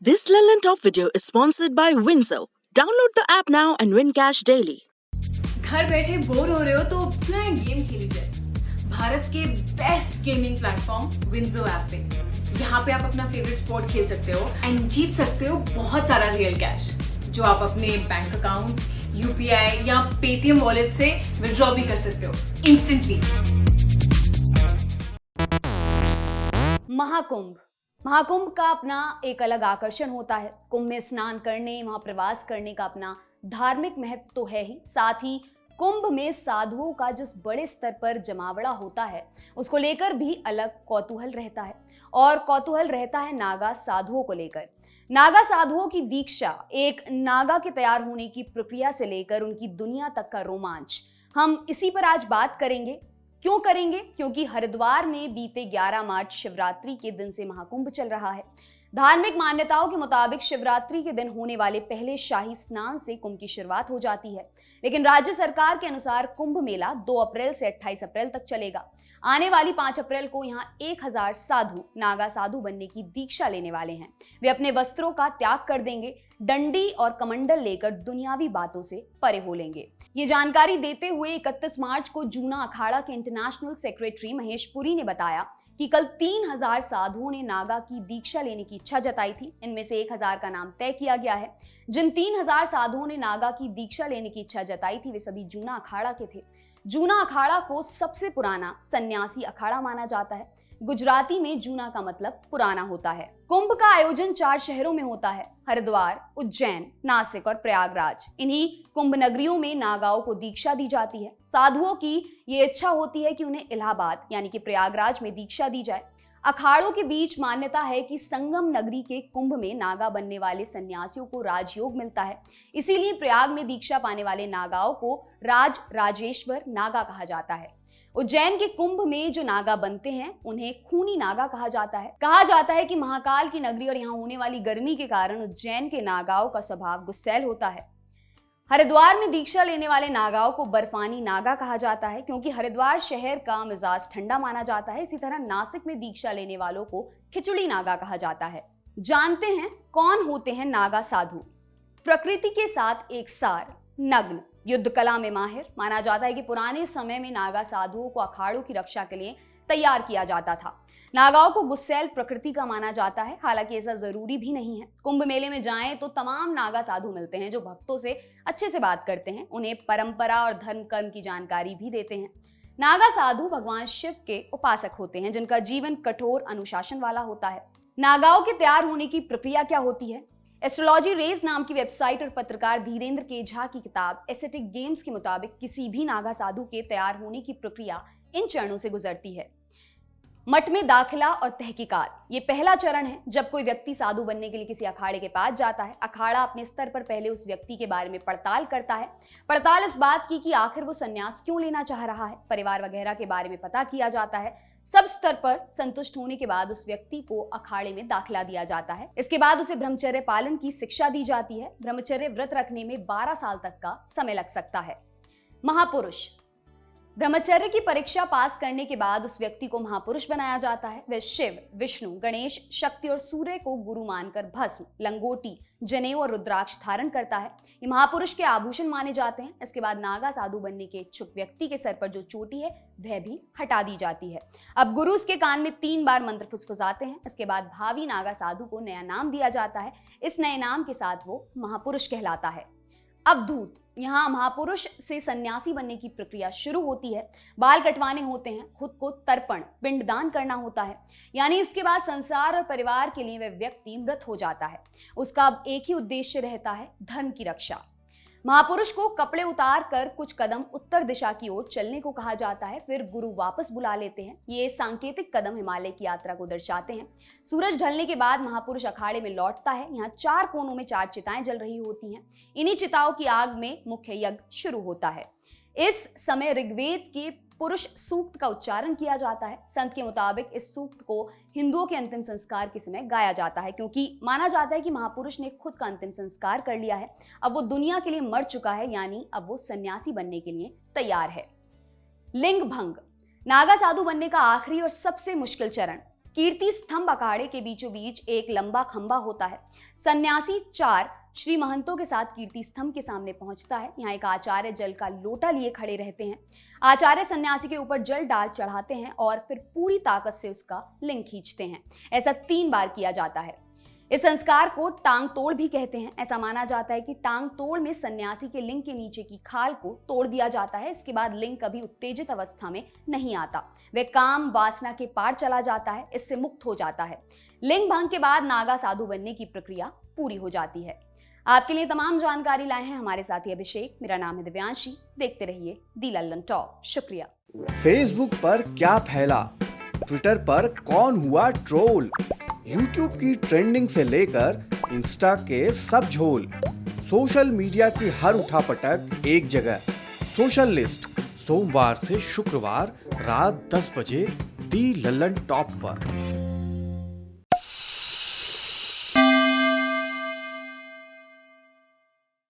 This Lelland Top video is sponsored by Windsor. Download the app now and win cash daily. घर बैठे bore हो रहे हो तो क्यों ना गेम खेली जाए भारत के best gaming platform WinZO app पे। यहाँ पे आप अपना फेवरेट स्पोर्ट खेल सकते हो एंड जीत सकते हो बहुत सारा रियल कैश जो आप अपने बैंक अकाउंट, यूपीआई या पेटीएम वॉलेट से विड्रॉ भी कर सकते हो इंस्टेंटली। महाकुंभ का अपना एक अलग आकर्षण होता है। कुंभ में स्नान करने, वहां प्रवास करने का अपना धार्मिक महत्व तो है ही, साथ ही कुंभ में साधुओं का जिस बड़े स्तर पर जमावड़ा होता है उसको लेकर भी अलग कौतूहल रहता है। और कौतूहल रहता है नागा साधुओं को लेकर। नागा साधुओं की दीक्षा, एक नागा के तैयार होने की प्रक्रिया से लेकर उनकी दुनिया तक का रोमांच, हम इसी पर आज बात करेंगे। क्यों करेंगे? क्योंकि हरिद्वार में बीते 11 मार्च शिवरात्रि के दिन से महाकुंभ चल रहा है। धार्मिक मान्यताओं के मुताबिक शिवरात्रि के दिन होने वाले पहले शाही स्नान से कुंभ की शुरुआत हो जाती है, लेकिन राज्य सरकार के अनुसार कुंभ मेला 2 अप्रैल से 28 अप्रैल तक चलेगा। आने वाली 5 अप्रैल को यहाँ 1000 साधु नागा साधु बनने की दीक्षा लेने वाले हैं। वे अपने वस्त्रों का त्याग कर देंगे, डंडी और कमंडल लेकर दुनियावी बातों से परे हो लेंगे। ये जानकारी देते हुए 31 मार्च को जूना अखाड़ा के इंटरनेशनल सेक्रेटरी महेश पुरी ने बताया कि कल 3000 साधुओं ने नागा की दीक्षा लेने की इच्छा जताई थी। इनमें से 1000 का नाम तय किया गया है। जिन 3000 साधुओं ने नागा की दीक्षा लेने की इच्छा जताई थी वे सभी जूना अखाड़ा के थे। जूना अखाड़ा को सबसे पुराना सन्यासी अखाड़ा माना जाता है। गुजराती में जूना का मतलब पुराना होता है। कुंभ का आयोजन 4 शहरों में होता है: हरिद्वार, उज्जैन, नासिक और प्रयागराज। इन्हीं कुंभ नगरियों में नागाओं को दीक्षा दी जाती है। साधुओं की ये इच्छा होती है कि उन्हें इलाहाबाद यानी कि प्रयागराज में दीक्षा दी जाए। अखाड़ों के बीच मान्यता है कि संगम नगरी के कुंभ में नागा बनने वाले सन्यासियों को राजयोग मिलता है। इसीलिए प्रयाग में दीक्षा पाने वाले नागाओं को राजेश्वर नागा कहा जाता है। उज्जैन के कुंभ में जो नागा बनते हैं उन्हें खूनी नागा कहा जाता है। कहा जाता है कि महाकाल की नगरी और यहाँ होने वाली गर्मी के कारण उज्जैन के नागाओं का स्वभाव गुस्सैल होता है। हरिद्वार में दीक्षा लेने वाले नागाओं को बर्फानी नागा कहा जाता है क्योंकि हरिद्वार शहर का मिजाज ठंडा माना जाता है। इसी तरह नासिक में दीक्षा लेने वालों को खिचड़ी नागा कहा जाता है। जानते हैं कौन होते हैं नागा साधु? प्रकृति के साथ एकसार, नग्न, युद्ध कला में माहिर। माना जाता है कि पुराने समय में नागा साधुओं को अखाड़ों की रक्षा के लिए तैयार किया जाता था। नागाओं को गुस्सैल प्रकृति का माना जाता है, हालांकि ऐसा जरूरी भी नहीं है। कुंभ मेले में जाएं तो तमाम नागा साधु मिलते हैं जो भक्तों से अच्छे से बात करते हैं, उन्हें परंपरा और धर्म कर्म की जानकारी भी देते हैं। नागा साधु भगवान शिव के उपासक होते हैं जिनका जीवन कठोर अनुशासन वाला होता है। नागाओं के तैयार होने की प्रक्रिया क्या होती है? एस्ट्रोलॉजी रेज नाम की वेबसाइट और पत्रकार धीरेन्द्र के झा की किताब एस्थेटिक गेम्स के मुताबिक किसी भी नागा साधु के तैयार होने की प्रक्रिया इन चरणों से गुजरती है। मठ में दाखिला और तहकीकात, ये पहला चरण है जब कोई व्यक्ति साधु बनने के लिए किसी अखाड़े के पास जाता है। अखाड़ा अपने स्तर पर पहले उस व्यक्ति के बारे में पड़ताल करता है। पड़ताल इस बात की कि आखिर वो संन्यास क्यों लेना चाह रहा है, परिवार वगैरह के बारे में पता किया जाता है। सब स्तर पर संतुष्ट होने के बाद उस व्यक्ति को अखाड़े में दाखिला दिया जाता है। इसके बाद उसे ब्रह्मचर्य पालन की शिक्षा दी जाती है। ब्रह्मचर्य व्रत रखने में 12 साल तक का समय लग सकता है। महापुरुष, ब्रह्मचर्य की परीक्षा पास करने के बाद उस व्यक्ति को महापुरुष बनाया जाता है। वह शिव, विष्णु, गणेश, शक्ति और सूर्य को गुरु मानकर भस्म, लंगोटी, जनेऊ और रुद्राक्ष धारण करता है। ये महापुरुष के आभूषण माने जाते हैं। इसके बाद नागा साधु बनने के इच्छुक व्यक्ति के सर पर जो चोटी है वह भी हटा दी जाती है। अब गुरु उसके कान में 3 बार मंत्र फुसफुसाते हैं। इसके बाद भावी नागा साधु को नया नाम दिया जाता है। इस नए नाम के साथ वो महापुरुष कहलाता है। अवधूत, यहाँ महापुरुष से सन्यासी बनने की प्रक्रिया शुरू होती है। बाल कटवाने होते हैं, खुद को तर्पण, पिंडदान करना होता है, यानी इसके बाद संसार और परिवार के लिए वह व्यक्ति मृत हो जाता है। उसका अब एक ही उद्देश्य रहता है, धर्म की रक्षा। महापुरुष को कपड़े उतार कर कुछ कदम उत्तर दिशा की ओर चलने को कहा जाता है। फिर गुरु वापस बुला लेते हैं। ये सांकेतिक कदम हिमालय की यात्रा को दर्शाते हैं। सूरज ढलने के बाद महापुरुष अखाड़े में लौटता है। यहाँ 4 कोनों में 4 चिताएं जल रही होती हैं। इन्हीं चिताओं की आग में मुख्य यज्ञ शुरू होता है। इस समय ऋग्वेद के पुरुष सूक्त का उच्चारण किया जाता है। संत के मुताबिक इस सूक्त को हिंदुओं के अंतिम संस्कार के समय गाया जाता है क्योंकि माना जाता है कि महापुरुष ने खुद का अंतिम संस्कार कर लिया है। अब वो दुनिया के लिए मर चुका है, यानी अब वो सन्यासी बनने के लिए तैयार है। लिंग भंग, नागा साधु बनने का आखिरी और सबसे मुश्किल चरण। कीर्ति स्तंभ अखाड़े के बीचों बीच एक लंबा खंबा होता है। सन्यासी 4 श्री महंतों के साथ कीर्ति स्तंभ के सामने पहुंचता है। यहाँ एक आचार्य जल का लोटा लिए खड़े रहते हैं। आचार्य सन्यासी के ऊपर जल डाल चढ़ाते हैं और फिर पूरी ताकत से उसका लिंग खींचते हैं। ऐसा 3 बार किया जाता है। इस संस्कार को टांग तोड़ भी कहते हैं। ऐसा माना जाता है कि टांग तोड़ में सन्यासी के लिंग के नीचे की खाल को तोड़ दिया जाता है। इसके बाद लिंग कभी उत्तेजित अवस्था में नहीं आता, वह काम वासना के पार चला जाता है, इससे मुक्त हो जाता है। लिंग भंग के बाद नागा साधु बनने की प्रक्रिया पूरी हो जाती है। आपके लिए तमाम जानकारी लाए हैं हमारे साथी अभिषेक। मेरा नाम है दिव्यांशी। देखते रहिए दी लल्लन टॉप। शुक्रिया। फेसबुक पर क्या फैला, ट्विटर पर कौन हुआ ट्रोल, यूट्यूब की ट्रेंडिंग से लेकर इंस्टा के सब झोल, सोशल मीडिया की हर उठापटक एक जगह। सोशल लिस्ट सोमवार से शुक्रवार रात 10 बजे दी लल्लन टॉप पर।